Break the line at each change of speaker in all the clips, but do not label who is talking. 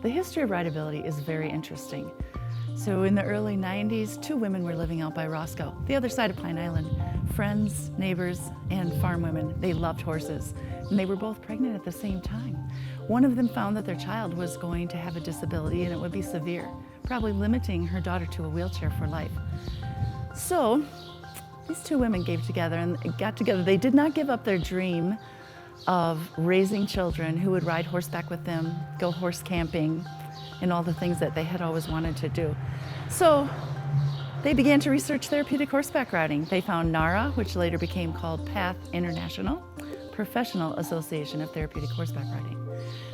The history of RideAbility is very interesting. So in the early 90s, two women were living out by Roscoe, the other side of Pine Island. Friends, neighbors, and farm women. They loved horses, and they were both pregnant at the same time. One of them found that their child was going to have a disability and it would be severe, probably limiting her daughter to a wheelchair for life. So these two women got together. They did not give up their dream of raising children who would ride horseback with them, go horse camping, and all the things that they had always wanted to do. So they began to research therapeutic horseback riding. They found NARA, which later became called PATH International, Professional Association of Therapeutic Horseback Riding.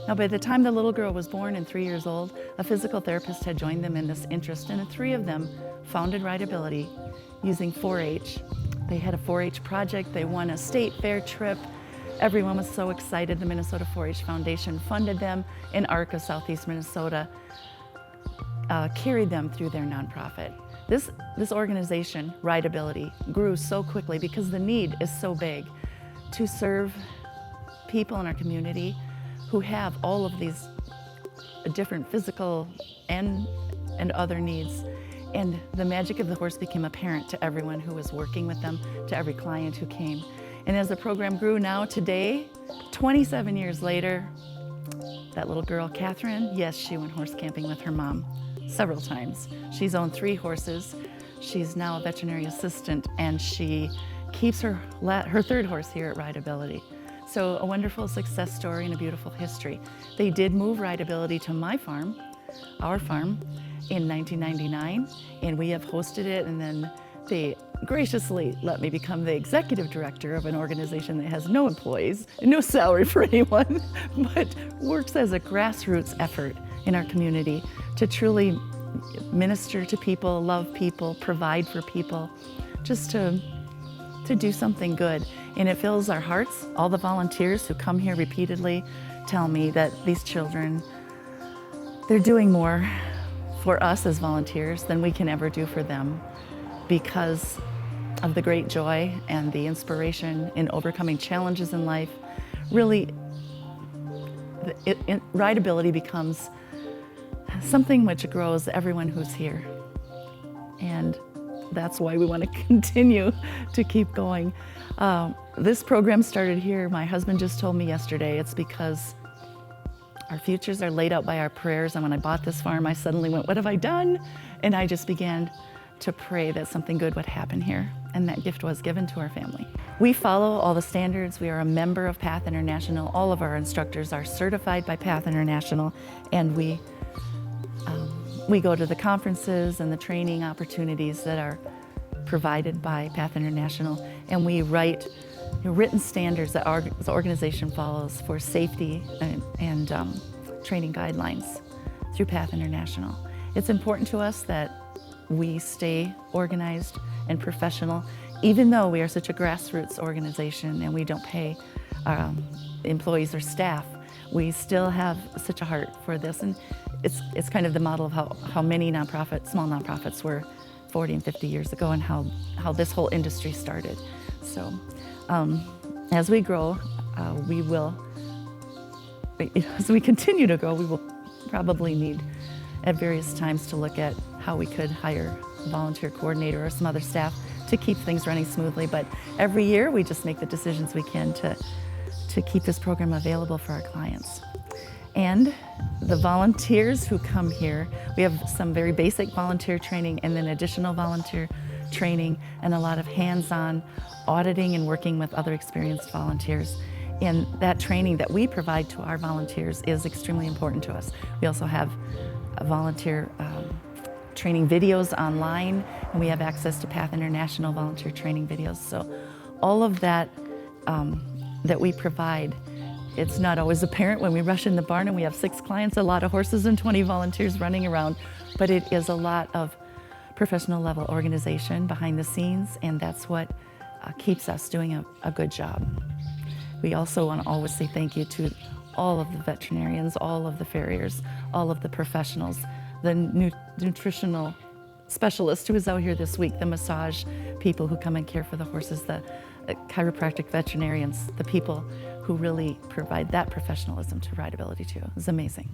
Now, by the time the little girl was born and 3 years old, a physical therapist had joined them in this interest, and the three of them founded RideAbility using 4-H. They had a 4-H project. They won a state fair trip. Everyone was so excited. The Minnesota 4-H Foundation funded them, and ARC of Southeast Minnesota carried them through their nonprofit. This organization, RideAbility, grew so quickly because the need is so big to serve people in our community who have all of these different physical and other needs. And the magic of the horse became apparent to everyone who was working with them, to every client who came. And as the program grew now, today, 27 years later, that little girl, Catherine, yes, she went horse camping with her mom several times. She's owned 3 horses. She's now a veterinary assistant, and she keeps her 3rd horse here at RideAbility. So a wonderful success story and a beautiful history. They did move RideAbility to my farm, our farm, in 1999, and we have hosted it, and then they graciously let me become the executive director of an organization that has no employees, no salary for anyone, but works as a grassroots effort in our community to truly minister to people, love people, provide for people, just to do something good. And it fills our hearts. All the volunteers who come here repeatedly tell me that these children, they're doing more for us as volunteers than we can ever do for them, because of the great joy and the inspiration in overcoming challenges in life. Really, RideAbility becomes something which grows everyone who's here. And that's why we want to continue to keep going. This program started here. My husband just told me yesterday, it's because our futures are laid out by our prayers. And when I bought this farm, I suddenly went, what have I done? And I just began to pray that something good would happen here, and that gift was given to our family. We follow all the standards. We are a member of PATH International. All of our instructors are certified by PATH International, and we go to the conferences and the training opportunities that are provided by PATH International, and we write written standards that the organization follows for safety and training guidelines through PATH International. It's important to us that we stay organized and professional, even though we are such a grassroots organization and we don't pay employees or staff. We still have such a heart for this, and it's kind of the model of how many small nonprofits were 40 and 50 years ago, and how this whole industry started. So as we grow, as we continue to grow, we will probably need at various times to look at how we could hire a volunteer coordinator or some other staff to keep things running smoothly. But every year we just make the decisions we can to keep this program available for our clients. And the volunteers who come here, we have some very basic volunteer training and then additional volunteer training and a lot of hands-on auditing and working with other experienced volunteers. And that training that we provide to our volunteers is extremely important to us. We also have volunteer training videos online, and we have access to PATH International volunteer training videos. So all of that that we provide, it's not always apparent when we rush in the barn and we have 6 clients, a lot of horses and 20 volunteers running around, but it is a lot of professional level organization behind the scenes, and that's what keeps us doing a good job. We also want to always say thank you to all of the veterinarians, all of the farriers, all of the professionals, the nutritional specialist who is out here this week, the massage people who come and care for the horses, the chiropractic veterinarians, the people who really provide that professionalism to RideAbility too. It's amazing.